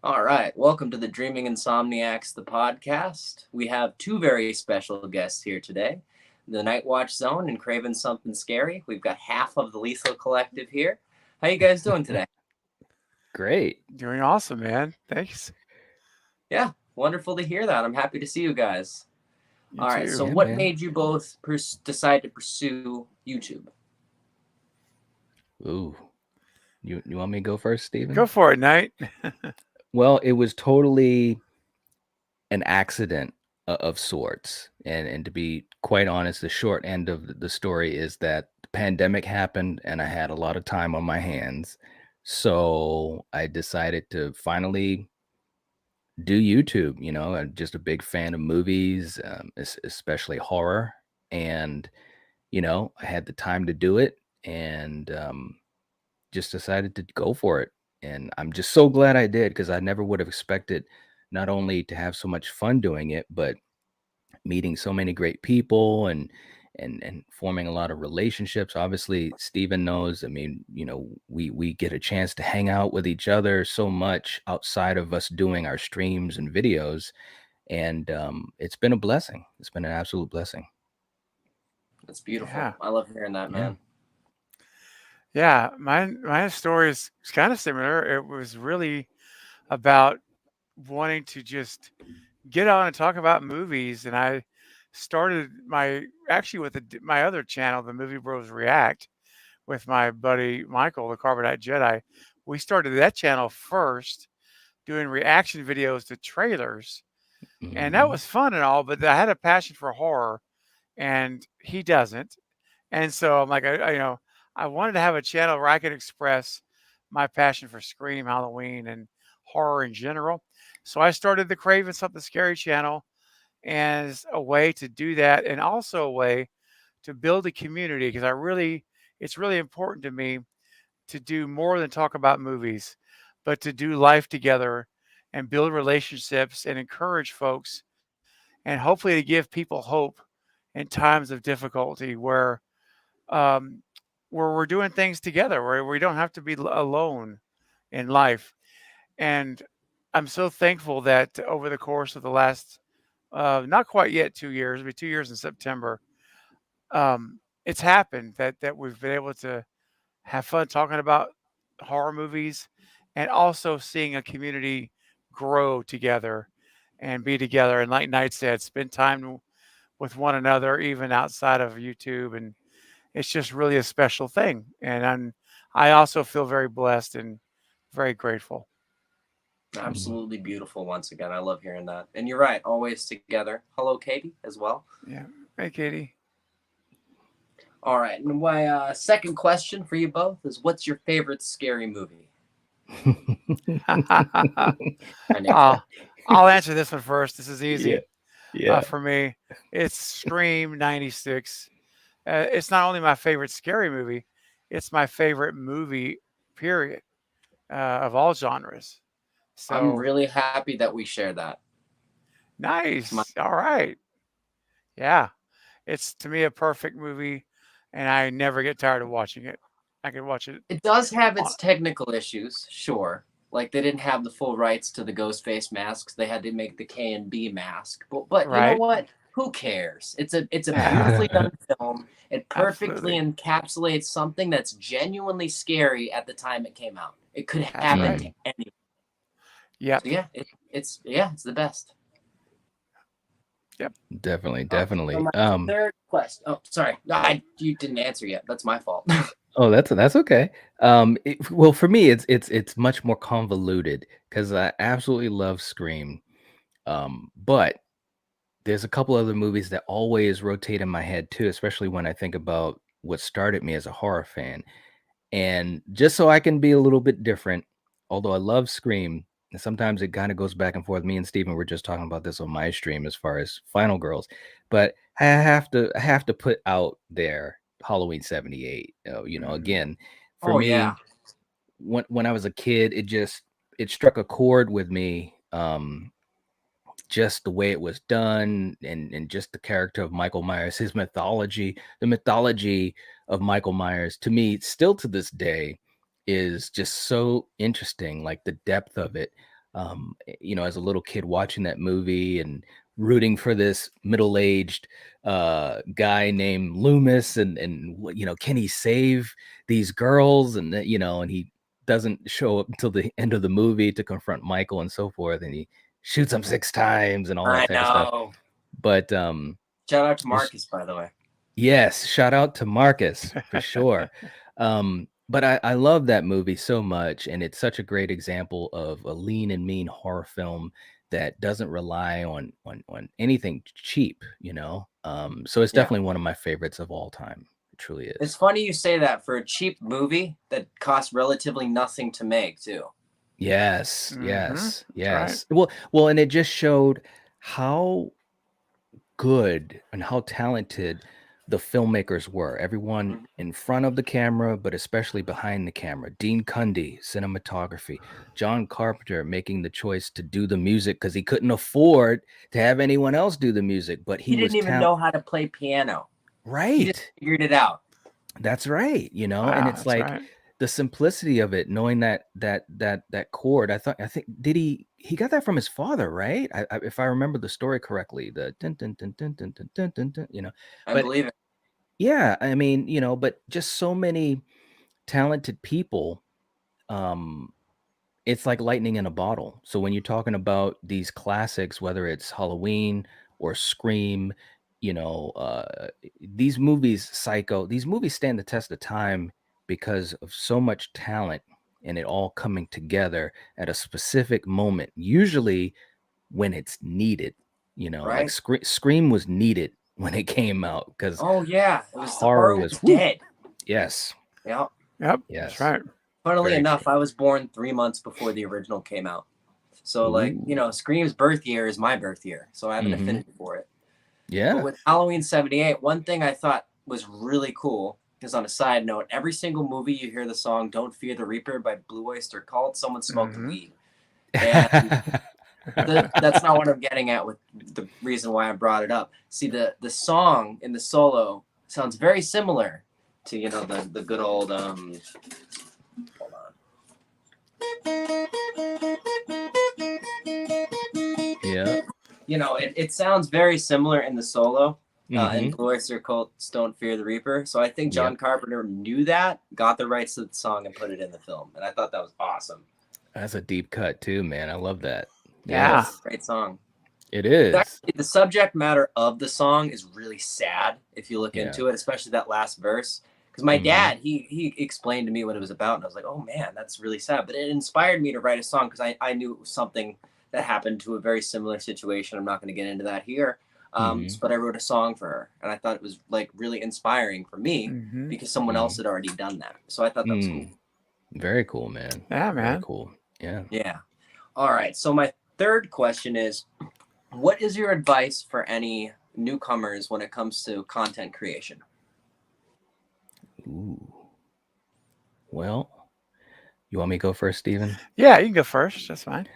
All right, welcome to the Dreaming Insomniacs, the podcast. We have two very special guests here today, the Nightwatch Zone and Craven Something Scary. We've got half of the Lethal Collective here. How you guys doing today? Great. Doing awesome, man. Thanks. Yeah, wonderful to hear that. I'm happy to see you guys. You All right, so too. Yeah, what man. made you both decide to pursue YouTube? Ooh. You want me to go first, Go Steven? for it, Knight. Well, it was totally an accident of sorts. And to be quite honest, the short end of the story is that the pandemic happened and I had a lot of time on my hands. So I decided to finally do YouTube. I'm just a big fan of movies, especially horror. And, I had the time to do it. And just decided to go for it. And I'm just so glad I did because I never would have expected not only to have so much fun doing it, but meeting so many great people and forming a lot of relationships. Obviously, Steven knows. I mean, we get a chance to hang out with each other so much outside of us doing our streams and videos. And it's been a blessing. It's been an absolute blessing. That's beautiful. Yeah. I love hearing that, Yeah. man. Yeah. My story is kind of similar. It was really about wanting to just get on and talk about movies. And I started my other channel, the Movie Bros React, with my buddy Michael, the Carbonite Jedi. We started that channel first, doing reaction videos to trailers. And that Hmm. was fun and all, but I had a passion for horror and he doesn't. And so I'm like, I wanted to have a channel where I could express my passion for Scream, Halloween, and horror in general. So I started the Craven Something Scary channel as a way to do that, and also a way to build a community because it's really important to me to do more than talk about movies, but to do life together and build relationships and encourage folks, and hopefully to give people hope in times of difficulty um, where we're doing things together, where we don't have to be alone in life. And I'm so thankful that over the course of the last, not quite yet 2 years, it'll be 2 years in September, it's happened that we've been able to have fun talking about horror movies and also seeing a community grow together and be together. And like Knight said, spend time with one another, even outside of YouTube. And it's just really a special thing. And I also feel very blessed and very grateful. Absolutely beautiful once again. I love hearing that. And you're right, always together. Hello, Katie, as well. Yeah. Hey, Katie. All right, and my second question for you both is what's your favorite scary movie? I know. I'll answer this one first. This is Yeah. easy Yeah. for me. It's Scream '96. It's not only my favorite scary movie, it's my favorite movie, period, of all genres. I'm So really happy that we share that. It's my, nice. All right. Yeah. It's to me a perfect movie, and I never get tired of watching it. I can watch it it does have on. its technical issues, sure. Like they didn't have the full rights to the ghost face masks. They had to make the K and B mask. But you know Right. what? Who cares? It's a beautifully done film. It perfectly Absolutely. encapsulates something that's genuinely scary at the time it came out. It could That's happen right. to anyone. Yep. So yeah, it's the best. Yep. Definitely, So definitely. my third question. Oh, sorry, you didn't answer yet. That's my fault. Oh, that's okay. Well, for me, it's much more convoluted because I absolutely love Scream. But there's a couple other movies that always rotate in my head too, especially when I think about what started me as a horror fan. And just so I can be a little bit different, although I love Scream, and sometimes it kind of goes back and forth. Me and Steven were just talking about this on my stream as far as Final Girls, but I have to put out there Halloween 78. Mhm. Again, for Oh yeah. me, when I was a kid, it struck a chord with me. Just the way it was done and just the character of Michael Myers, his mythology, the mythology of Michael Myers to me still to this day is just so interesting, like the depth of it. as a little kid watching that movie and rooting for this middle-aged guy named Loomis, and can he save these girls? And and he doesn't show up until the end of the movie to confront Michael and so forth, and he shoots him 6 times and all that type of stuff. But shout out to Marcus, by the way. Yes, shout out to Marcus for sure. But I love that movie so much, and it's such a great example of a lean and mean horror film that doesn't rely on anything cheap, So it's definitely one of my favorites of all time. It truly is. It's funny you say that for a cheap movie that costs relatively nothing to make, too. Yes, yes. Right. Well, and it just showed how good and how talented the filmmakers were. Everyone in front of the camera, but especially behind the camera. Dean Cundy, cinematography. John Carpenter making the choice to do the music because he couldn't afford to have anyone else do the music, but he didn't even know how to play piano. Right. He just figured it out. That's right. Wow, and it's like the simplicity of it, knowing that chord. I think he got that from his father, right? If I remember the story correctly, the dun, dun, dun, dun, dun, dun, dun, dun, dun, I believe it. Yeah, I mean, but just so many talented people. It's like lightning in a bottle. So when you're talking about these classics, whether it's Halloween or Scream, these movies, Psycho, these movies stand the test of time because of so much talent and it all coming together at a specific moment, usually when it's needed. Right? Like Scream was needed when it came out because it was horror was dead. Yes. Yep. Yes. That's right. Funnily enough, I was born 3 months before the original came out. So Scream's birth year is my birth year. So I have an affinity for it. Yeah. But with Halloween 78, one thing I thought was really cool is, on a side note, every single movie you hear the song Don't Fear the Reaper by Blue Oyster Cult, someone smoked weed. And that's not what I'm getting at with the reason why I brought it up. See, the song in the solo sounds very similar to, the good old... hold on. Yeah. It sounds very similar in the solo. In Blue Oyster Cult's Don't Fear the Reaper. So I think John Carpenter knew that, got the rights to the song, and put it in the film. And I thought that was awesome. That's a deep cut too, man. I love that. Yeah. It's a great song. It is. Actually, the subject matter of the song is really sad if you look into it, especially that last verse. Because my dad, he explained to me what it was about, and I was like, oh man, that's really sad. But it inspired me to write a song because I knew it was something that happened to a very similar situation. I'm not going to get into that here. But I wrote a song for her, and I thought it was like really inspiring for me because someone else had already done that. So I thought that was cool. Very cool, man. Yeah, man. Very cool. Yeah. Yeah. All right. So my third question is, what is your advice for any newcomers when it comes to content creation? Ooh. Well, you want me to go first, Steven? Yeah, you can go first. That's fine.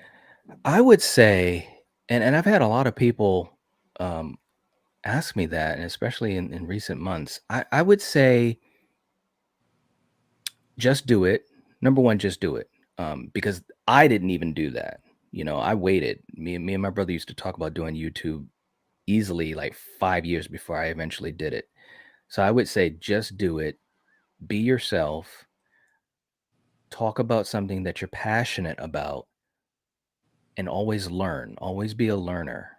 I would say, and I've had a lot of people ask me that, and especially in recent months, I would say just do it. Number one, just do it. Because I didn't even do that. I waited. Me and my brother used to talk about doing YouTube easily like 5 years before I eventually did it. So I would say just do it. Be yourself. Talk about something that you're passionate about, and always learn. Always be a learner.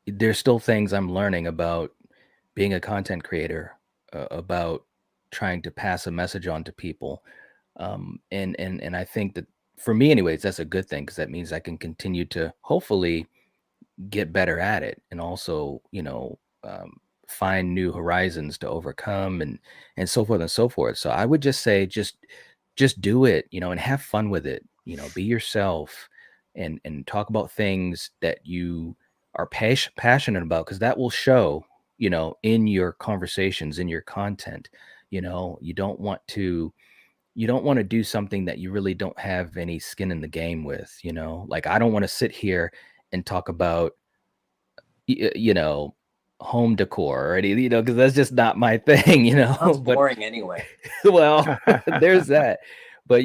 There's still things I'm learning about being a content creator, about trying to pass a message on to people. And I think that for me anyways, that's a good thing because that means I can continue to hopefully get better at it, and also, find new horizons to overcome, and so forth and so forth. So I would just say, just do it, and have fun with it, be yourself, and talk about things that you are passionate about, because that will show, in your conversations, in your content. You don't want to do something that you really don't have any skin in the game with. Like, I don't want to sit here and talk about home decor or any, because that's just not my thing. Sounds But boring anyway. well, there's that. But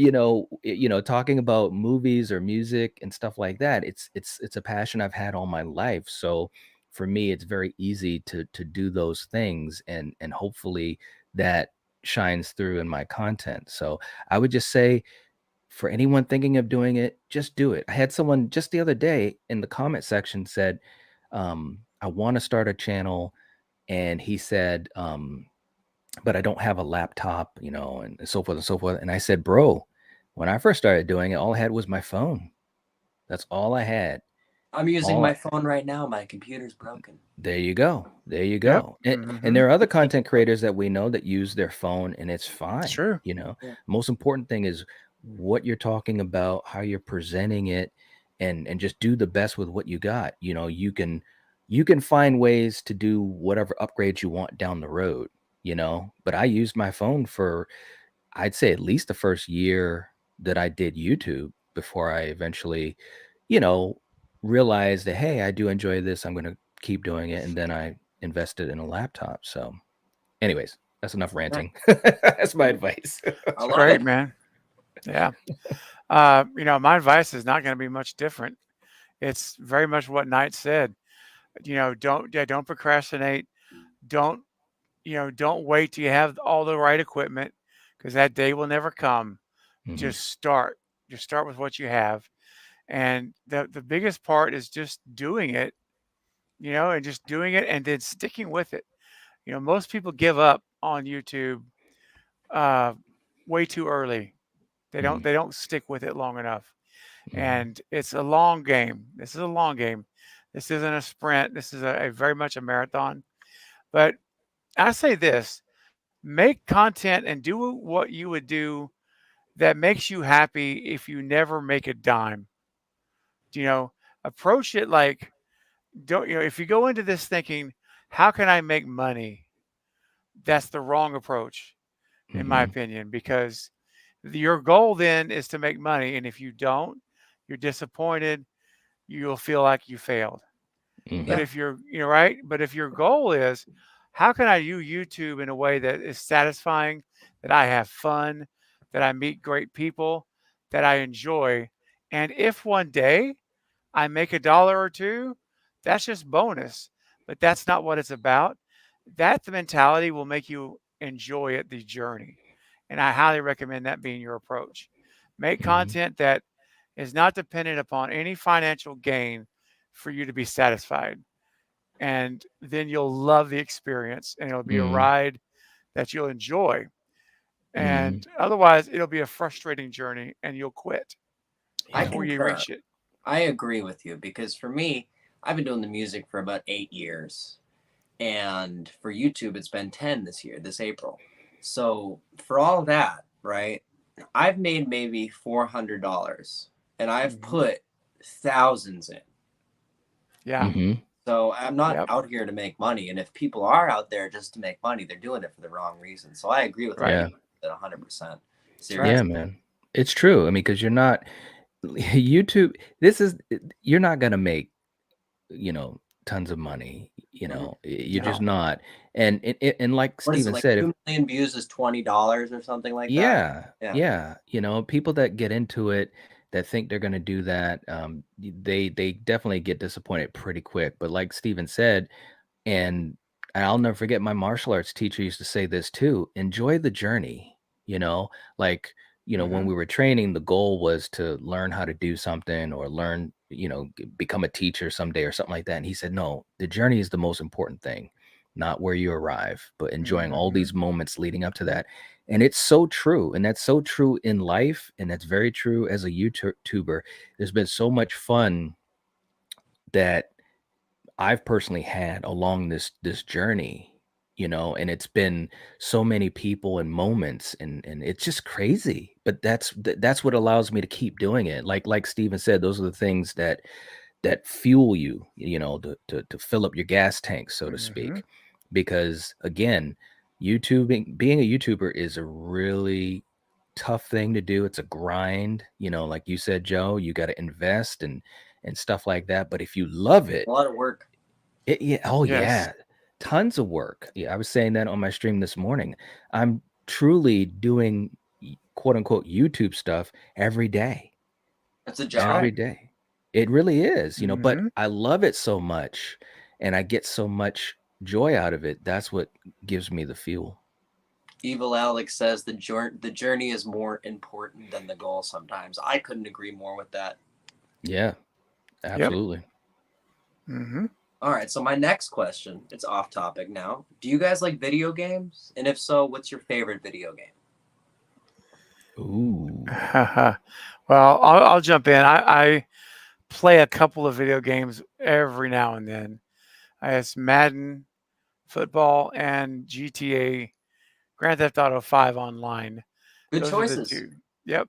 talking about movies or music and stuff like that, it's a passion I've had all my life. So for me, it's very easy to do those things, and hopefully that shines through in my content. So I would just say, for anyone thinking of doing it, just do it. I had someone just the other day in the comment section said, I want to start a channel, and he said, but I don't have a laptop, and so forth and so forth. And I said, bro, when I first started doing it, all I had was my phone. That's all I had. I'm using All my phone right now. My computer's broken. There you go. There you Yep. go. And there are other content creators that we know that use their phone, and it's fine. True. Yeah. Most important thing is what you're talking about, how you're presenting it, and just do the best with what you got. You can find ways to do whatever upgrades you want down the road, but I used my phone for, I'd say, at least the first year that I did YouTube before I eventually, realized that, hey, I do enjoy this. I'm going to keep doing it. And then I invested in a laptop. So anyways, that's enough ranting. That's my advice. I love Great, it. man. Yeah. My advice is not going to be much different. It's very much what Knight said. Don't procrastinate. Don't wait till you have all the right equipment, because that day will never come. Mhm. Just start. Just start with what you have. And the biggest part is just doing it, and just doing it and then sticking with it. Most people give up on YouTube way too early. They don't stick with it long enough. Mhm. And it's a long game. This is a long game. This isn't a sprint. This is a very much a marathon. But I say this: make content and do what you would do that makes you happy if you never make a dime. Approach it like, if you go into this thinking, how can I make money? That's the wrong approach, in my Mhm. opinion, because your goal then is to make money. And if you don't, you're disappointed. You'll feel like you failed. Mhm. But if you're, right. But if your goal is, how can I do YouTube in a way that is satisfying, that I have fun, that I meet great people, that I enjoy? And if one day I make $1 or two, that's just bonus. But that's not what it's about. That the mentality will make you enjoy it, the journey. And I highly recommend that being your approach. Make Mhm. content that is not dependent upon any financial gain for you to be satisfied. And then you'll love the experience, and it'll be a Mhm. ride that you'll enjoy. Mhm. And otherwise, it'll be a frustrating journey, and you'll quit I before you concur. reach it. I agree with you, because for me, I've been doing the music for about 8 years. And for YouTube, it's been 10 this April. So for all that, right, I've made maybe $400, and I've put thousands in. Yeah. Mhm. So I'm not Yep. out here to make money. And if people are out there just to make money, they're doing it for the wrong reason. So I agree with Right. Yeah. that 100%. right. Seriously. Yeah, man. It's true. I mean, because you're not YouTube. You're not gonna make tons of money. Mhm. You're just No. not. And like What is it, Steven like said, 2 million views is $20 or something like that? yeah, Yeah. yeah, people that get into it, that think they're gonna do that, they definitely get disappointed pretty quick. But like Steven said, and I'll never forget, my martial arts teacher used to say this too: enjoy the journey. You know, like, when we were training, the goal was to learn how to do something, or learn, become a teacher someday or something like that. And he said, no, the journey is the most important thing, not where you arrive, but enjoying all these moments leading up to that. And it's so true. And that's so true in life. And that's very true as a YouTuber. There's been so much fun that I've personally had along this journey, and it's been so many people and moments, and it's just crazy. But that's what allows me to keep doing it. Like Steven said, those are the things that fuel you, to fill up your gas tank, so to speak. Because again, being a YouTuber is a really tough thing to do. It's a grind, like you said, Joe. You got to invest and stuff like that. But if you love it, A lot of work. oh Yes. yeah, tons of work. Yeah, I was saying that on my stream this morning. I'm truly doing quote unquote YouTube stuff every day. It's a That's job. Every right. day. It really is, but Mhm. I love it so much and I get so much joy out of it. That's what gives me the fuel. Evil Alex says the journey is more important than the goal sometimes. I couldn't agree more with that. Yeah, Yep. absolutely. Mhm. All right, so my next question, it's off topic now. Do you guys like video games? And if so, what's your favorite video game? Ooh. Well, I'll jump in. I play a couple of video games every now and then. It's Madden, football, and GTA, Grand Theft Auto 5 online. Good Those are the choices. two. Yep.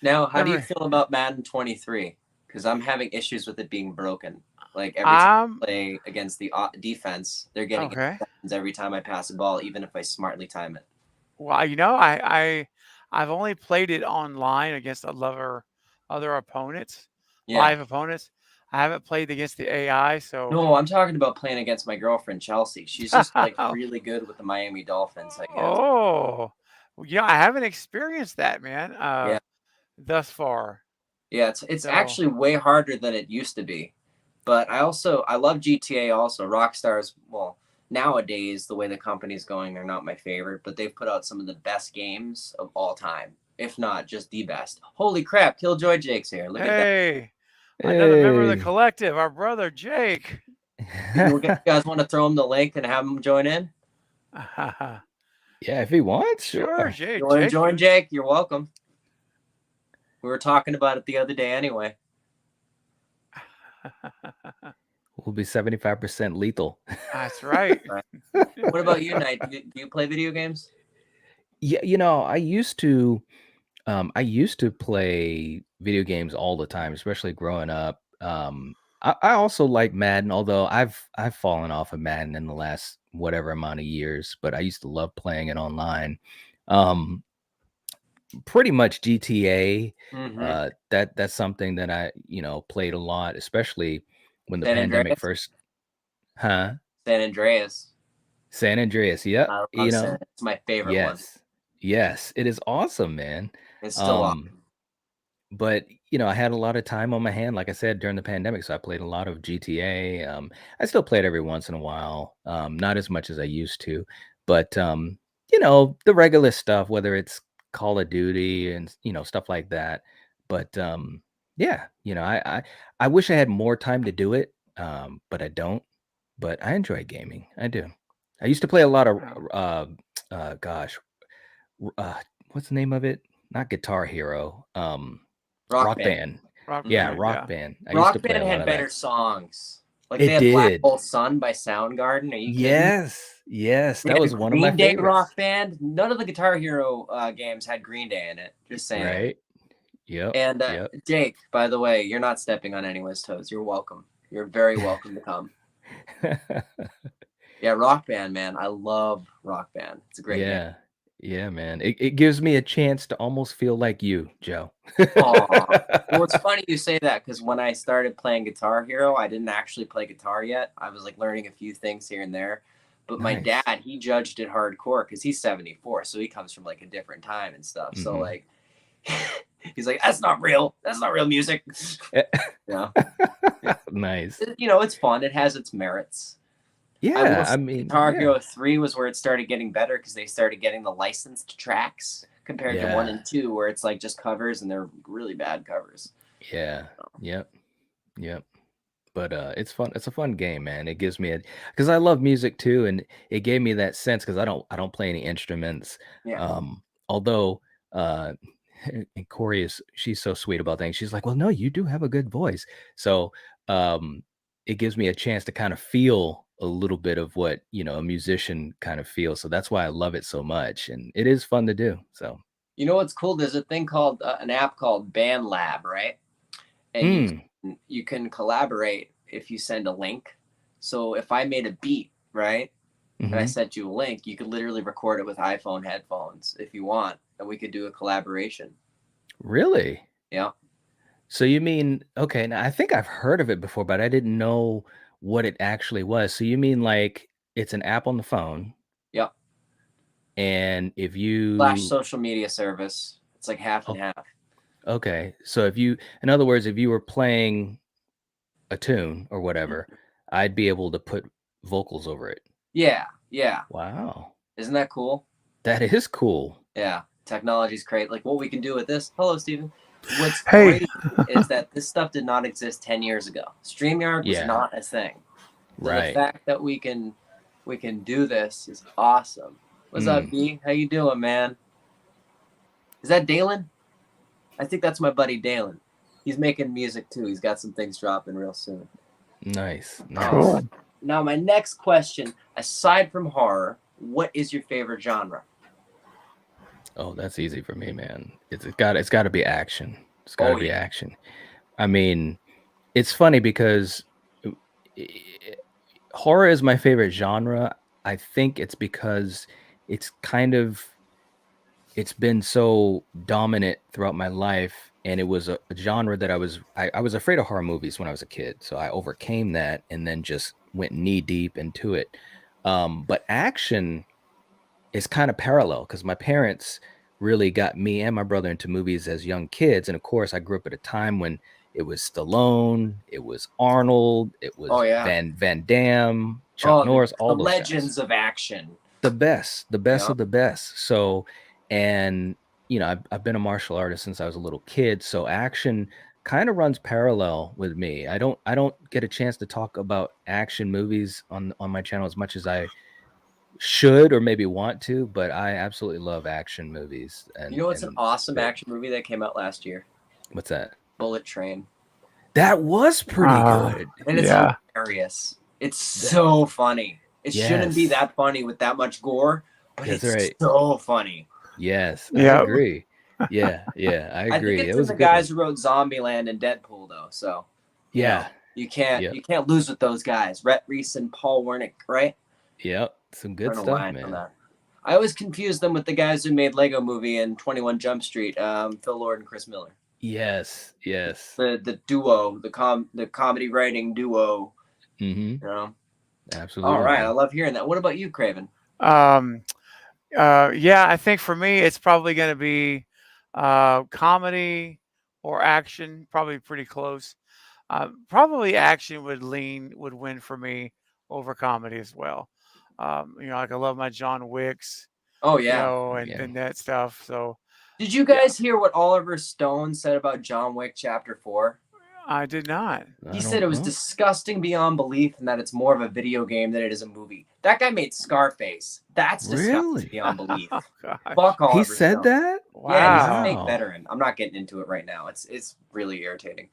Now, how do you Every feel about Madden 23? Because I'm having issues with it being broken. Like every time I play against the defense, they're getting okay. interceptions every time I pass a ball, even if I smartly time it. Well, I've only played it online against other opponents, Yeah. live opponents. I haven't played against the AI, so No, I'm talking about playing against my girlfriend, Chelsea. She's just like really good with the Miami Dolphins, I guess. oh, yeah, I haven't experienced that, man, Yeah. thus far. Yeah, it's So, actually way harder than it used to be. But I love GTA also. Rockstar's, well, nowadays the way the company's going, they're not my favorite, but they've put out some of the best games of all time, if not just the best. Holy crap, Killjoy Jake's here. Look at that. hey, another member of the Hey. collective, our brother Jake. You guys want to throw him the link and have him join in? Yeah, if he wants, Sure, sure. Jake. You want to Jake, join, Jake? You're welcome. We were talking about it the other day anyway. We'll be 75% lethal. That's right. Right. What about you, Knight? Do you play video games? Yeah, I used to play video games all the time, especially growing up. I also like Madden, although I've fallen off of Madden in the last whatever amount of years, but I used to love playing it online. Pretty much GTA. Mm-hmm. That's something that I, played a lot, especially when the San pandemic Andreas? first. Huh? San Andreas. San Andreas. Yep. I love San. It's my favorite one. Yes, it is awesome, man. It's still awesome. But I had a lot of time on my hand, like I said, during the pandemic, so I played a lot of GTA. I still play it every once in a while, not as much as I used to, but the regular stuff, whether it's Call of Duty and stuff like that. But yeah, I wish I had more time to do it, but I don't. But I enjoy gaming. I do. I used to play a lot of gosh, what's the name of it? Not Guitar Hero. Rock Band. Rock Yeah, Band, Rock yeah. Band. I used to Rock play a Band lot had of better that. songs. Like they It had Black did. Hole Sun by Soundgarden. Are you kidding me? Yes, We that had was one of my Green Day favorites. Rock Band. None of the Guitar Hero games had Green Day in it. Just saying. Right? Yep. And Yep. Jake, by the way, you're not stepping on anyone's toes. You're welcome. You're very welcome to come. Yeah, Rock Band, man. I love Rock Band. It's a great game. Yeah, man. It gives me a chance to almost feel like you, Joe. Aw. Well, it's funny you say that because when I started playing Guitar Hero, I didn't actually play guitar yet. I was like learning a few things here and there. But my Nice. dad, he judged it hardcore because he's 74, so he comes from like a different time and stuff. So Mhm. like he's like, that's not real. That's not real music. Yeah. Nice. It's fun. It has its merits. Yeah, I say mean, Guitar yeah. Hero 3 was where it started getting better because they started getting the licensed tracks compared to 1 Yeah. and 2 where it's like just covers and they're really bad covers. Yeah. Yep. But it's fun. It's a fun game, man. It gives me because I love music too, and it gave me that sense because I don't play any instruments. Yeah. Although and she's so sweet about things. She's like, well, no, you do have a good voice. So it gives me a chance to kind of feel a little bit of what a musician kind of feels. So that's why I love it so much, and it is fun to do. So You know what's cool? There's a thing called an app called BandLab, right? And you can collaborate if you send a link. So if I made a beat, right, and I sent you a link, you could literally record it with iPhone headphones if you want, and we could do a collaboration. Really? Yeah. So you mean, okay, now I think I've heard of it before, but I didn't know what it actually was. So you mean like it's an app on the phone Yep. And if Slash you social media service, it's like half and oh, half. okay, so if you, in other words, if you were playing a tune or whatever, I'd be able to put vocals over it. Yeah. Wow, Isn't that cool? that is cool. Yeah. Technology's great. Like what we can do with this. Hello, Steven. What's Hey. great is that this stuff did not exist 10 years ago. StreamYard was Yeah. not a thing. So Right. the fact that we can do this is awesome. What's up, B? How you doing, man? Is that Dalen? I think that's my buddy Dalen. He's making music too. He's got some things dropping real soon. Nice. Cool. Now, my next question, aside from horror, what is your favorite genre? Oh, that's easy for me, man. It's got to be action. It's got to be action. I mean, it's funny because horror is my favorite genre. I think it's because it's been so dominant throughout my life, and it was a genre that I was afraid of horror movies when I was a kid. So I overcame that and then just went knee deep into it. But action is kind of parallel because my parents really got me and my brother into movies as young kids. And of course, I grew up at a time when it was Stallone, it was Arnold, it was Van Damme, Chuck Norris, all the those legends guys. of action. The best of the best. So, and you know, I've been a martial artist since I was a little kid. So action kind of runs parallel with me. I don't get a chance to talk about action movies on my channel as much as I should or maybe want to, but I absolutely love action movies. And you know what's an awesome action movie that came out last year? What's that? Bullet Train. That was pretty good. And it's hilarious. It's so funny. It shouldn't be that funny with that much gore, but it's so funny. Yes, I agree. Yeah, I agree. I think it's the guys who wrote Zombieland and Deadpool, though. So you can't lose with those guys. Rhett Reese and Paul Wernick, right? Yep, some good stuff, man. I always confuse them with the guys who made Lego Movie and 21 Jump Street, Phil Lord and Chris Miller. Yes. The duo, the comedy writing duo. Mm-hmm. You know? Absolutely. All right, I love hearing that. What about you, Craven? I think for me, it's probably going to be comedy or action, probably pretty close. Probably action would win for me over comedy as well. Like I love my John Wicks. Oh yeah. You know, and that stuff. So did you guys hear what Oliver Stone said about John Wick Chapter 4? I did not. He said it was disgusting beyond belief and that it's more of a video game than it is a movie. That guy made Scarface. That's disgusting beyond belief. Oh, fuck Oliver He said Stone. that? Wow. Yeah, he's a fake veteran. I'm not getting into it right now. It's really irritating.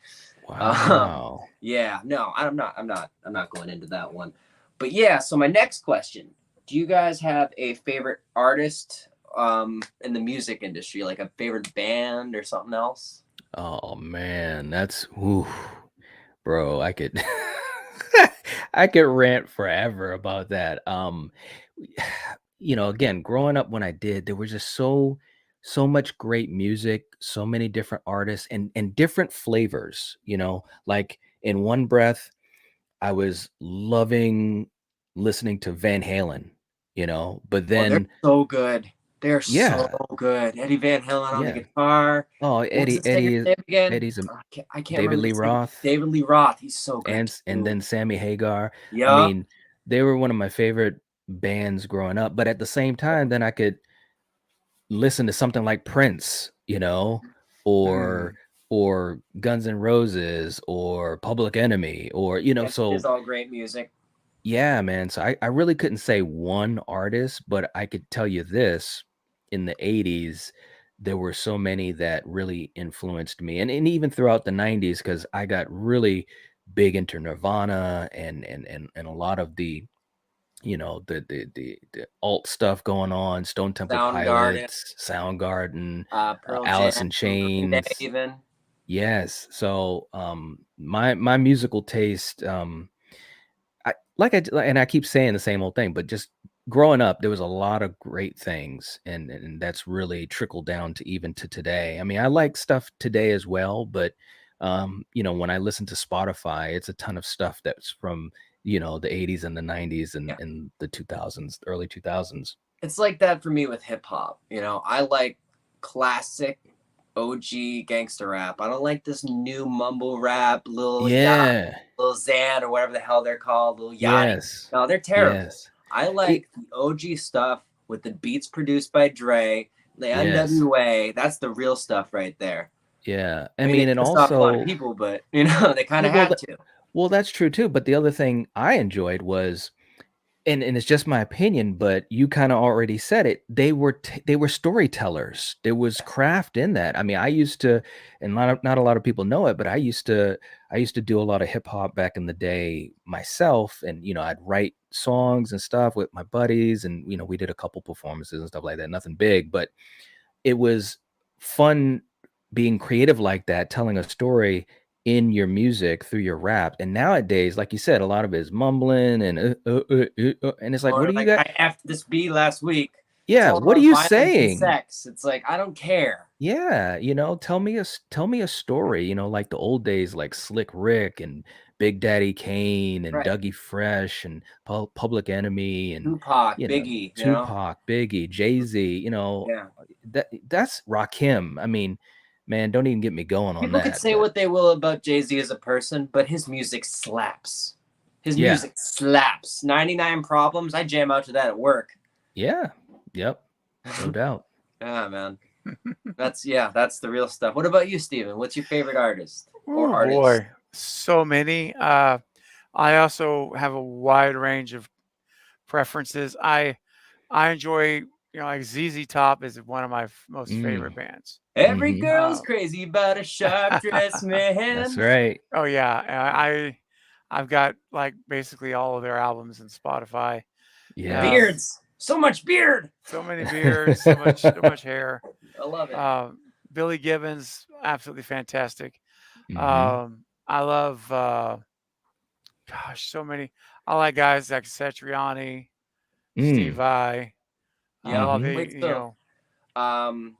Wow. No, I'm not going into that one. But yeah, so my next question. Do you guys have a favorite artist in the music industry, like a favorite band or something else? Oh man, that's bro, I could I could rant forever about that. Again, growing up when I did, there was just so much great music, so many different artists and different flavors, like in one breath, I was loving listening to Van Halen, but then they're so good. They're so good. Eddie Van Halen on the guitar. Oh, Eddie's I can't David remember Lee Roth. David Lee Roth. He's so good. And then Sammy Hagar. Yeah. I mean, they were one of my favorite bands growing up. But at the same time, then I could listen to something like Prince, or Guns N' Roses or Public Enemy, or so it's all great music. Yeah, man. So I really couldn't say one artist, but I could tell you this: in the 80s, there were so many that really influenced me. And even throughout the 90s, because I got really big into Nirvana and a lot of the alt stuff going on, Stone Temple Pilots, Soundgarden, Alice in Chains. Even. Yes. So my musical taste, I keep saying the same old thing, but just growing up, there was a lot of great things, and that's really trickled down to even to today. I mean, I like stuff today as well, but when I listen to Spotify, it's a ton of stuff that's from the 80s and the 90s and the 2000s, early 2000s. It's like that for me with hip hop. You know, I like classic OG gangster rap. I don't like this new mumble rap, Lil Yacht, Yeah. Lil Xan, or whatever the hell they're called, Lil Yachty. Yes. No, they're terrible. Yes. I like the OG stuff with the beats produced by Dre, the Yes. NWA. That's the real stuff right there. Yeah. I mean, and it pissed off a lot of also, people, but you know, they kind of well, had to. well, that's true too. But the other thing I enjoyed was, and it's just my opinion, but you kind of already said it. They were storytellers. There was craft in that. I mean, I used to, and not a lot of people know it, but I used to do a lot of hip hop back in the day myself, and I'd write songs and stuff with my buddies, and we did a couple performances and stuff like that. Nothing big, but it was fun being creative like that, telling a story in your music through your rap. And nowadays, like you said, a lot of it is mumbling and and it's like, Or what do you like, got? I effed this B last week. It's Yeah, all what are about you violence and saying? sex. It's like, I don't care. Yeah, tell me a story, like the old days, like Slick Rick and Big Daddy Kane and Right. Dougie Fresh and Public Enemy and Tupac, Biggie, Tupac, Biggie, Jay-Z, Yeah. that's Rakim. I mean, man, don't even get me going on People that. could say what they will about Jay-Z as a person, but his music slaps. His Yeah. music slaps. 99 Problems, I jam out to that at work. Yeah. Yep. No doubt. Yeah, man. That's the real stuff. What about you, Steven? What's your favorite artist or Oh artist? boy, so many. I also have a wide range of preferences. I enjoy, like ZZ Top is one of my most favorite bands. Every Mhm. girl's crazy about a sharp dressed man. That's right. Oh yeah, I've got like basically all of their albums in Spotify. Yeah. Beards. So much beard. So many beards, so much hair. I love it. Billy Gibbons, absolutely fantastic. Mhm. I love so many. I like guys like Satriani, Steve Vai. Yeah. I love Mhm. Wait, you so know.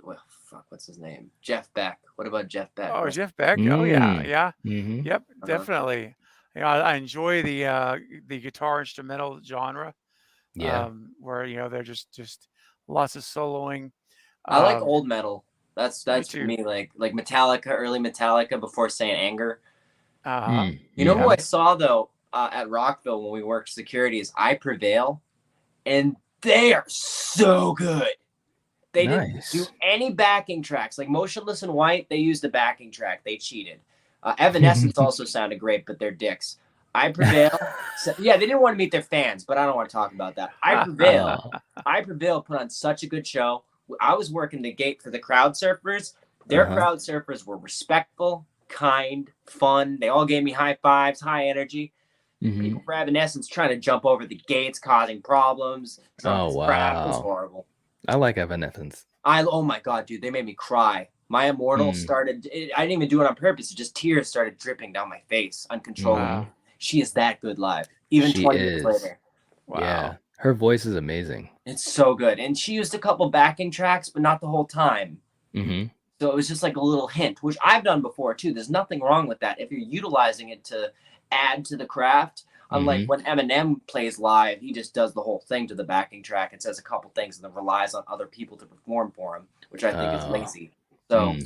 well, fuck, what's his name? Jeff Beck. What about Jeff Beck? Oh, Right? Jeff Beck. Oh yeah. Mhm. Yep, definitely. I enjoy the guitar instrumental genre. Yeah. Where they're just lots of soloing. I like old metal. That's Me for too. me, like Metallica, early Metallica before Saint Anger. Uh-huh. You know who Mhm. I saw though at Rockville when we worked security is I Prevail, and they are so good. They didn't do Nice. any backing tracks. Like Motionless in White, they used a backing track. They cheated. Evanescence also sounded great, but they're dicks. I Prevail. Yeah, they didn't want to meet their fans, but I don't want to talk about that. I Prevail. Oh. I Prevail put on such a good show. I was working the gate for the crowd surfers. Their crowd surfers were respectful, kind, fun. They all gave me high fives, high energy. People for Evanescence trying to jump over the gates, causing problems. Oh, Crap. It was wow. horrible. I like Evanescence. Oh my God, dude, they made me cry. My Immortal started, I didn't even do it on purpose. Just tears started dripping down my face uncontrollably. Wow. She is that good live, even She 20 years is. later. Wow. Yeah. Her voice is amazing. It's so good. And she used a couple backing tracks, but not the whole time. Mhm. So it was just like a little hint, which I've done before too. There's nothing wrong with that if you're utilizing it to add to the craft. Unlike when Eminem plays live, he just does the whole thing to the backing track and says a couple things and then relies on other people to perform for him, which I think is lazy. So,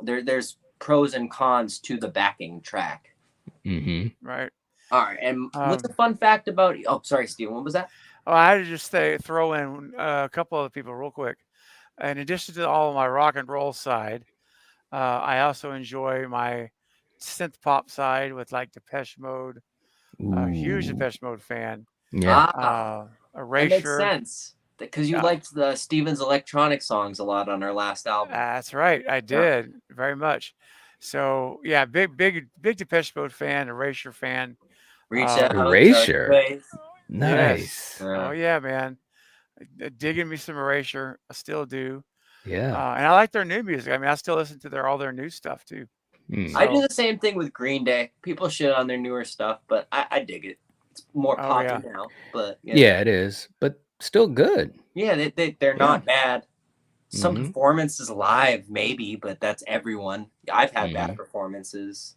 there's pros and cons to the backing track. Right. All right. And what's a fun fact about you? Oh, sorry, Steven. What was that? Oh, I had to just throw in a couple other people real quick. In addition to all of my rock and roll side, I also enjoy my synth pop side with like Depeche Mode. Huge Depeche Mode fan. Yeah. That Erasure. makes sense because you liked the Steven's electronic songs a lot on our last album. That's right. I did very much. So yeah, big Depeche Mode fan, Erasure fan. Reach out, Erasure. Nice. Nice. Oh yeah, man. Digging me some Erasure. I still do. Yeah. And I like their new music. I mean, I still listen to all their new stuff too. I do the same thing with Green Day. People shit on their newer stuff, but I dig it. It's more poppy now, but yeah, it is, but still good. Yeah, they're not bad. Some performances live, maybe, but that's everyone. I've had bad performances.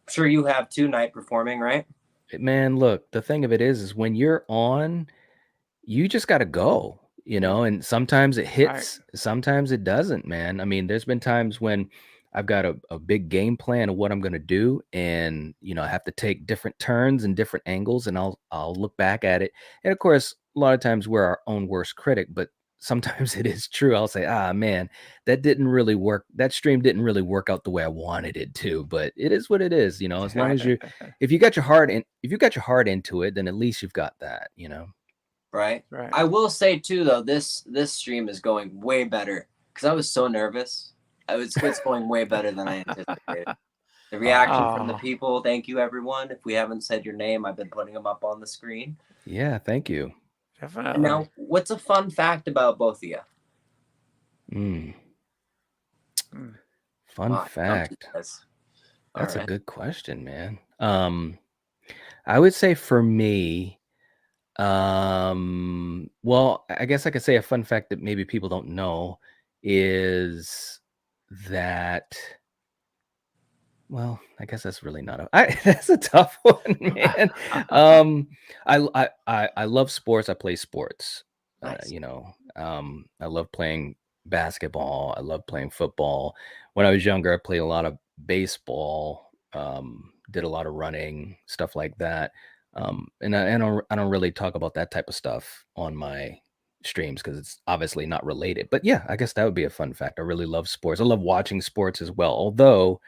I'm sure you have too, Night performing, right? Man, look, the thing of it is when you're on, you just got to go, and sometimes it hits, sometimes it doesn't, man. I mean, there's been times when I've got a big game plan of what I'm going to do, and I have to take different turns and different angles, and I'll look back at it. And of course, a lot of times we're our own worst critic, but sometimes it is true. I'll say, man, that didn't really work. That stream didn't really work out the way I wanted it to, but it is what it is, as long as if you got your heart into it, then at least you've got that, Right. I will say too, though, this stream is going way better because I was so nervous. It's going way better than I anticipated. The reaction from the people, thank you, everyone. If we haven't said your name, I've been putting them up on the screen. Yeah, thank you. Definitely. And now, what's a fun fact about both of you? Fun fact. That's a good question, man. I would say for me, well, I guess I could say a fun fact that maybe people don't know is that, well, I guess that's really not that's a tough one, man. I love sports. I play sports. Nice. I love playing basketball. I love playing football. When I was younger, I played a lot of baseball, did a lot of running, stuff like that. And I don't really talk about that type of stuff on my streams because it's obviously not related. But yeah, I guess that would be a fun fact. I really love sports. I love watching sports as well. Although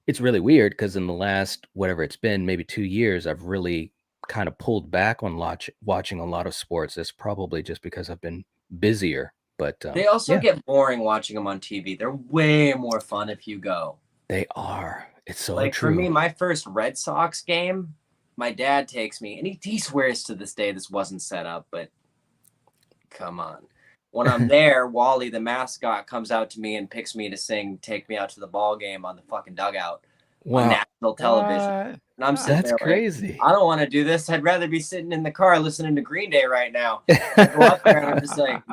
it's really weird because in the last, whatever it's been, maybe 2 years, I've really kind of pulled back on watching a lot of sports. It's probably just because I've been busier. But they also get boring watching them on TV. They're way more fun if you go. They are. It's so like true. For me, my first Red Sox game, my dad takes me, and he swears to this day this wasn't set up, but come on. When I'm there, Wally, the mascot, comes out to me and picks me to sing "Take Me Out to the Ball Game" on the fucking dugout on national television. And I'm sitting there crazy. I don't want to do this. I'd rather be sitting in the car listening to Green Day right now. I go up there and I'm just like,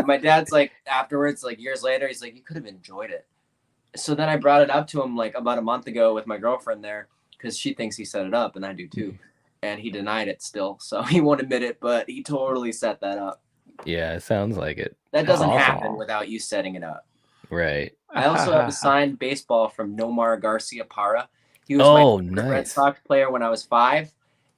my dad's like, afterwards, like years later, he's like, you could have enjoyed it. So then I brought it up to him like about a month ago with my girlfriend there because she thinks he set it up, and I do too. And he denied it still, so he won't admit it, but he totally set that up. Yeah, it sounds like it. That doesn't happen without you setting it up. Right. I also have a signed baseball from Nomar Garcia Parra. He was my favorite Red Sox player when I was 5,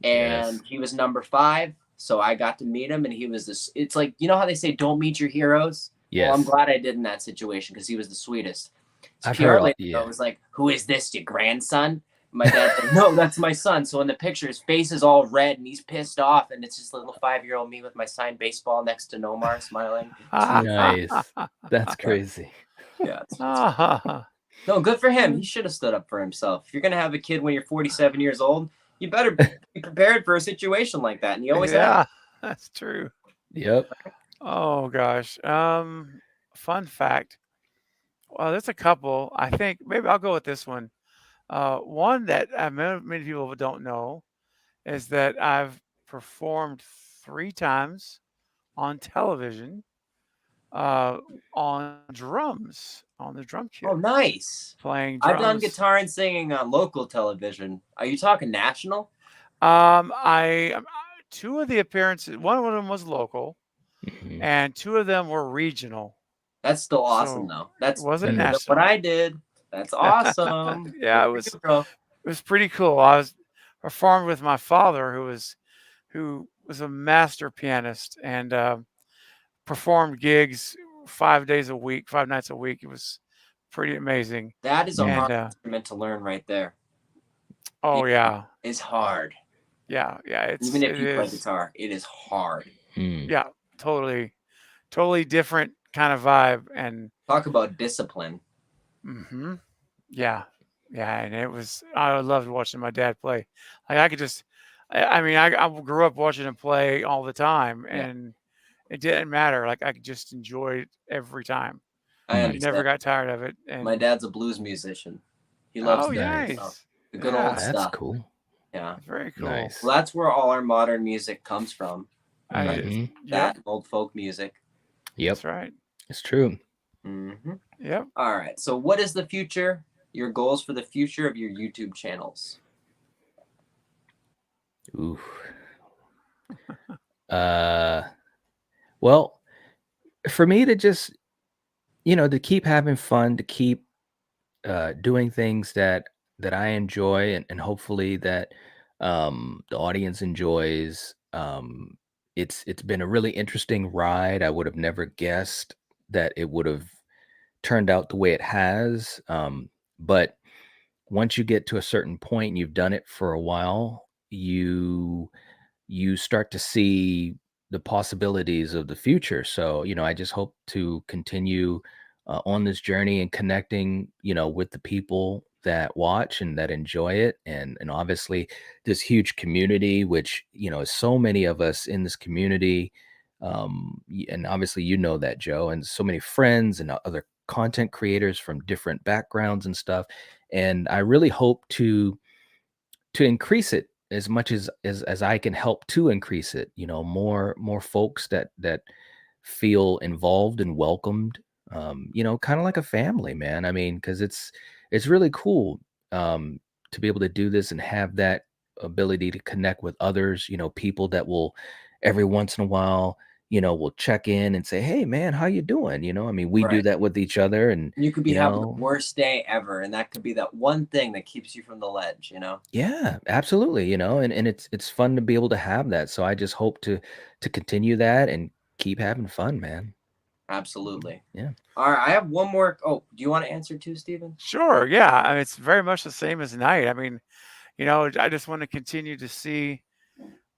and he was number 5, so I got to meet him, and he was this. It's like, you know how they say don't meet your heroes? Yes. Well, I'm glad I did in that situation because he was the sweetest. So I've heard. I was like, "Who is this? Your grandson?" My dad's like, "No, that's my son." So in the picture, his face is all red and he's pissed off, and it's just little 5-year-old me with my signed baseball next to Nomar smiling. Nice. That's crazy. Yeah. No, good for him. He should have stood up for himself. If you're gonna have a kid when you're 47 years old, you better be prepared for a situation like that. And he always has. That's true. Yep. Oh gosh. Fun fact. Well, there's a couple. I think maybe I'll go with this one. One that many people don't know is that I've performed 3 times on television on drums, on the drum kit. Oh, nice. Playing drums. I've done guitar and singing on local television. Are you talking national? 2 of the appearances, one of them was local, and 2 of them were regional. That's still awesome, though. That wasn't national. What I did. That's awesome. Yeah, it was pretty cool. I was performed with my father, who was a master pianist and performed gigs 5 days a week, 5 nights a week. It was pretty amazing. That is a hard instrument to learn right there. Oh yeah, it's hard. Yeah. Even if you play guitar, it is hard. Yeah, totally different kind of vibe. And talk about discipline. Yeah, and I loved watching my dad play. Like I grew up watching him play all the time, and it didn't matter. Like I just enjoyed it every time. I never got tired of it. And my dad's a blues musician. He loves the good old stuff. That's cool. Yeah, very cool. Nice. Well, that's where all our modern music comes from. That old folk music. Yep, that's right. It's true. Yep. All right. So, what is the future? Your goals for the future of your YouTube channels? Ooh, Well, for me to just, to keep having fun, to keep doing things that I enjoy, and hopefully that the audience enjoys. It's been a really interesting ride. I would have never guessed that it would have turned out the way it has. But once you get to a certain point and you've done it for a while, you start to see the possibilities of the future. So, I just hope to continue on this journey and connecting, with the people that watch and that enjoy it. And obviously this huge community, which, is so many of us in this community. And obviously, that, Joe, and so many friends and other content creators from different backgrounds and stuff. And I really hope to increase it as much as I can help to increase it. More folks that feel involved and welcomed. Kind of like a family, man. I mean, because it's really cool to be able to do this and have that ability to connect with others. People that will every once in a while, will check in and say, "Hey, man, how you doing?" I mean, we do Right. that with each other, and You could be having the worst day ever, and that could be that one thing that keeps you from the ledge, Yeah, absolutely. And it's fun to be able to have that. So I just hope to continue that and keep having fun, man. Absolutely. Yeah. All right, I have one more. Oh, do you want to answer too, Stephen? Sure. Yeah. I mean, it's very much the same as Night. I mean, I just want to continue to see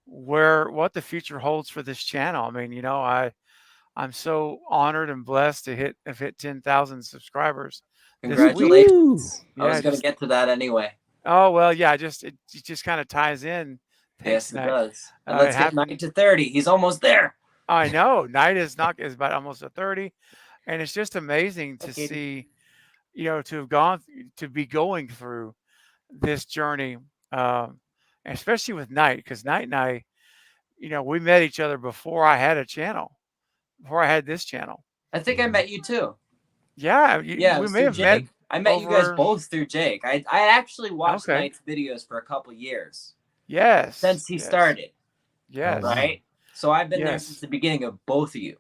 what the future holds for this channel. I mean, I'm so honored and blessed to have hit 10,000 subscribers this week. Congratulations. Woo! I was going to get to that anyway. Oh well, yeah. It just kind of ties in. Yes, Thanks, it Night. does. And let's get Night to 30. He's almost there. I know. Night is about almost a 30, and it's just amazing to see, to be going through this journey, especially with Night, because Night and I, we met each other before I had a channel, before I had this channel. I think I met you too. Yeah, we may have met. I met you guys both through Jake. I actually watched Night's videos for a couple years. Yes. Since he started. Yes. Right? So I've been there since the beginning of both of you.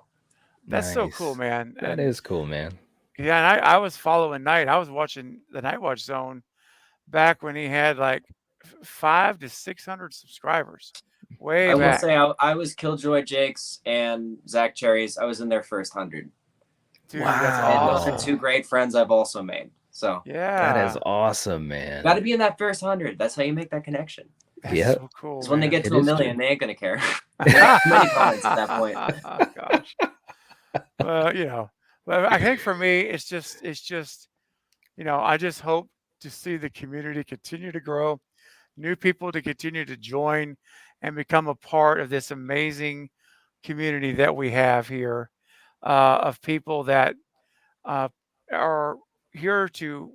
That's so cool, man. That is cool, man. Yeah, and I was following Night. I was watching the Nightwatch Zone back when he had like 500 to 600 subscribers. Way back. I will say I was Killjoy Jake's and Zach Cherry's. I was in their first 100. Dude, wow. That's awesome. And those are two great friends I've also made. So yeah, that is awesome, man. Got to be in that first 100. That's how you make that connection. Yeah, so cool. Because when they get to 1 million, they ain't gonna care. Many comments at that point. Oh gosh. Well, I think for me, it's just, I just hope to see the community continue to grow, new people to continue to join, and become a part of this amazing community that we have here, of people that are here to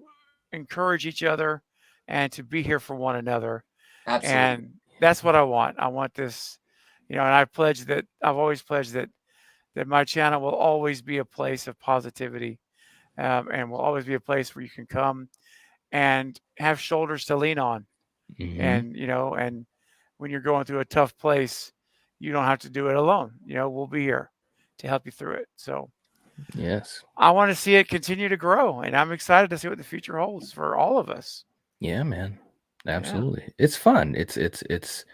encourage each other and to be here for one another. Absolutely. And that's what I want. I want this, and I've always pledged that my channel will always be a place of positivity, and will always be a place where you can come and have shoulders to lean on. Mm-hmm. And, and when you're going through a tough place, you don't have to do it alone. We'll be here to help you through it. So yes, I want to see it continue to grow, and I'm excited to see what the future holds for all of us. Yeah, man. Absolutely. Yeah. It's fun. It's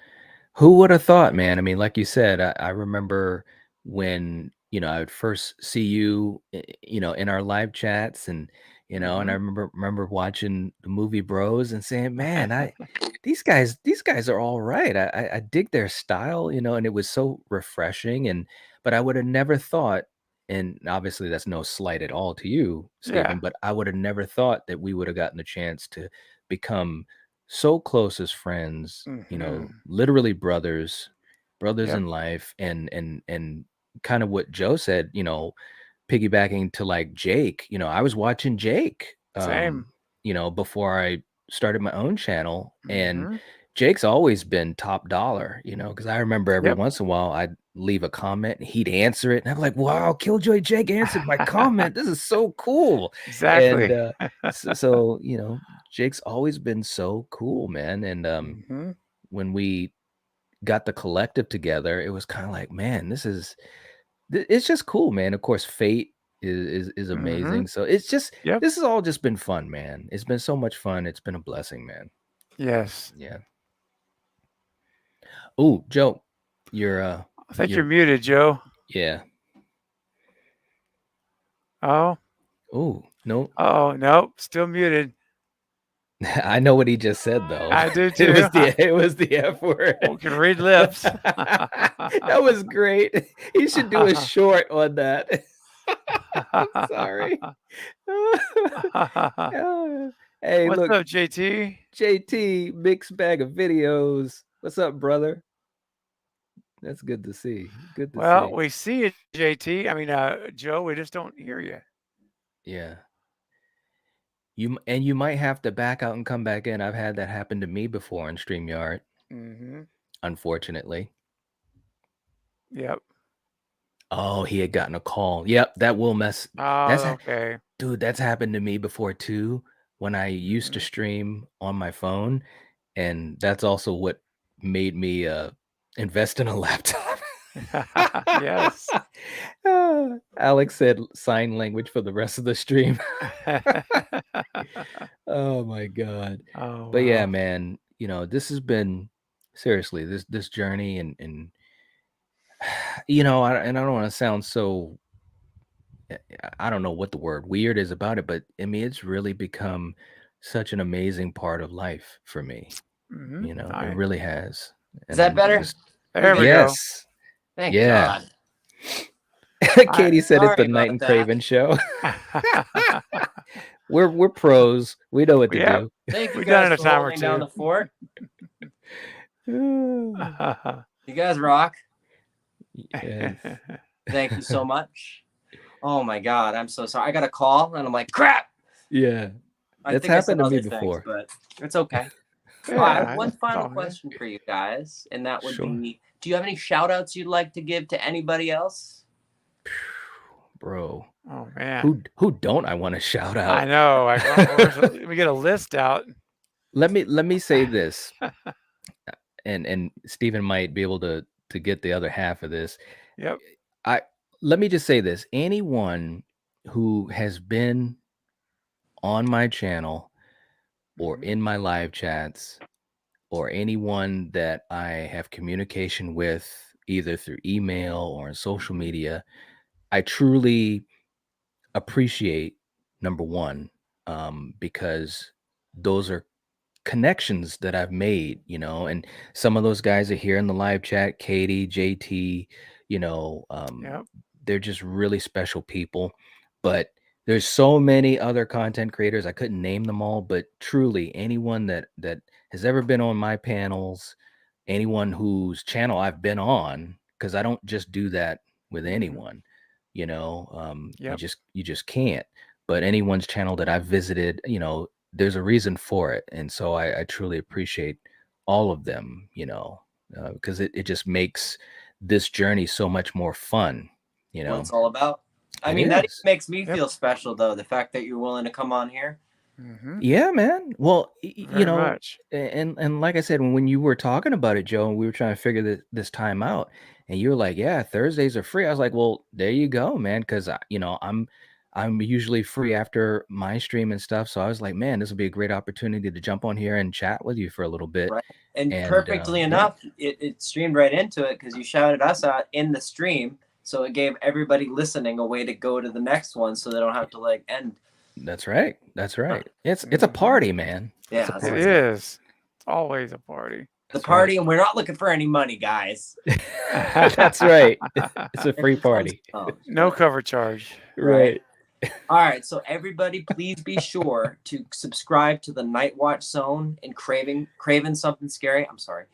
who would have thought, man? I mean, like you said, I remember when, I would first see you, in our live chats, and, and I remember watching the movie Bros and saying, man, these guys are all right. I dig their style, and it was so refreshing. But I would have never thought, and obviously that's no slight at all to you, Stephen, but I would have never thought that we would have gotten the chance to become so close as friends, literally brothers in life, and kind of what Joe said, piggybacking to like Jake, I was watching Jake, Same. before I started my own channel, and Jake's always been top dollar, because I remember every once in a while I'd leave a comment and he'd answer it, and I'm like, wow, Killjoy Jake answered my comment. This is so cool. Exactly. And so Jake's always been so cool, man. And when we got the collective together, it was kind of like, man, it's just cool, man. Of course, Fate is amazing. So it's just Yep. this has all just been fun, man. It's been so much fun. It's been a blessing, man. Yes. Yeah. Oh, Joe, you're I think you're muted, Joe. yeah. Oh. Oh, no. Oh, nope. Still muted. I know what he just said though. I do too. It was the F word. We can read lips. That was great. He should do a short on that. Sorry. Hey, What's look, up, JT? JT, mixed bag of videos. What's up, brother? That's good to see. Good to Well, see. we see you, JT. I mean, Joe, we just don't hear you. Yeah. You might have to back out and come back in. I've had that happen to me before in StreamYard, unfortunately. Yep. Oh, he had gotten a call. Yep, that will mess. Oh, okay. Dude, that's happened to me before too, when I used to stream on my phone, and that's also what made me invest in a laptop. Yes. Alex said sign language for the rest of the stream. Oh my God. Oh, But yeah, wow. man, this has been seriously this journey and I don't want to sound so, I don't know what the word weird is about it, but I mean, it's really become such an amazing part of life for me. It really has. Is that better? There we go. Yes. Thank Yeah. God. Katie said it's the Sorry Night and about Craven show. We're pros. We know what to do. Thank you We've done guys it a for time or holding down two. the fort. You guys rock. Yes. Thank you so much. Oh my God, I'm so sorry. I got a call and I'm like, crap. Yeah. That's happened to me before. But it's okay. Yeah, I have one it's final all good. question for you guys, and that would Sure. be, do you have any shout outs you'd like to give to anybody else? Bro. Oh man. Who don't I want to shout out? I know. We get a list out. Let me say this. And Stephen might be able to get the other half of this. Yep. Let me just say this. Anyone who has been on my channel or in my live chats, or anyone that I have communication with either through email or on social media, I truly appreciate, number one, because those are connections that I've made, and some of those guys are here in the live chat, Katie, JT, Yep. they're just really special people. But there's so many other content creators. I couldn't name them all, but truly anyone that has ever been on my panels, anyone whose channel I've been on, because I don't just do that with anyone, Yep. you just can't. But anyone's channel that I've visited, there's a reason for it. And so I truly appreciate all of them, because it just makes this journey so much more fun, What it's all about. I mean, that makes me feel special, though, the fact that you're willing to come on here. Yeah, man. Well, Very much. and like I said, when you were talking about it, Joe, and we were trying to figure this time out, and you were like, "Yeah, Thursdays are free." I was like, "Well, there you go, man," because I'm usually free after my stream and stuff. So I was like, "Man, this will be a great opportunity to jump on here and chat with you for a little bit." Right. And perfectly enough, it streamed right into it because you shouted us out in the stream, so it gave everybody listening a way to go to the next one, so they don't have to end. That's right. That's right. It's a party, man. Yeah, it is. It's always a party. The party, and we're not looking for any money, guys. That's right. It's a free party. No cover charge. Right. All right. So everybody, please be sure to subscribe to the Nightwatch Zone and Craven Something Scary. I'm sorry.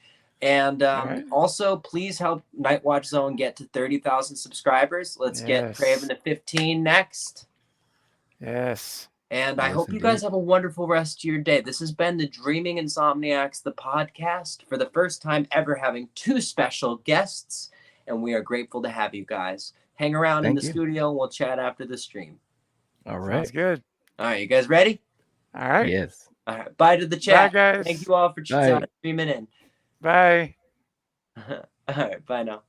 And also, please help Nightwatch Zone get to 30,000 subscribers. Let's get Craven to 15 next. Yes. And I hope you guys have a wonderful rest of your day. This has been the Dreaming Insomniacs, the podcast, for the first time ever having 2 special guests. And we are grateful to have you guys. Hang around in the studio and we'll chat after the stream. All right. Sounds good. All right. You guys ready? All right. Yes. All right. Bye to the chat. Bye, guys. Thank you all for streaming in. Bye. All right, bye now.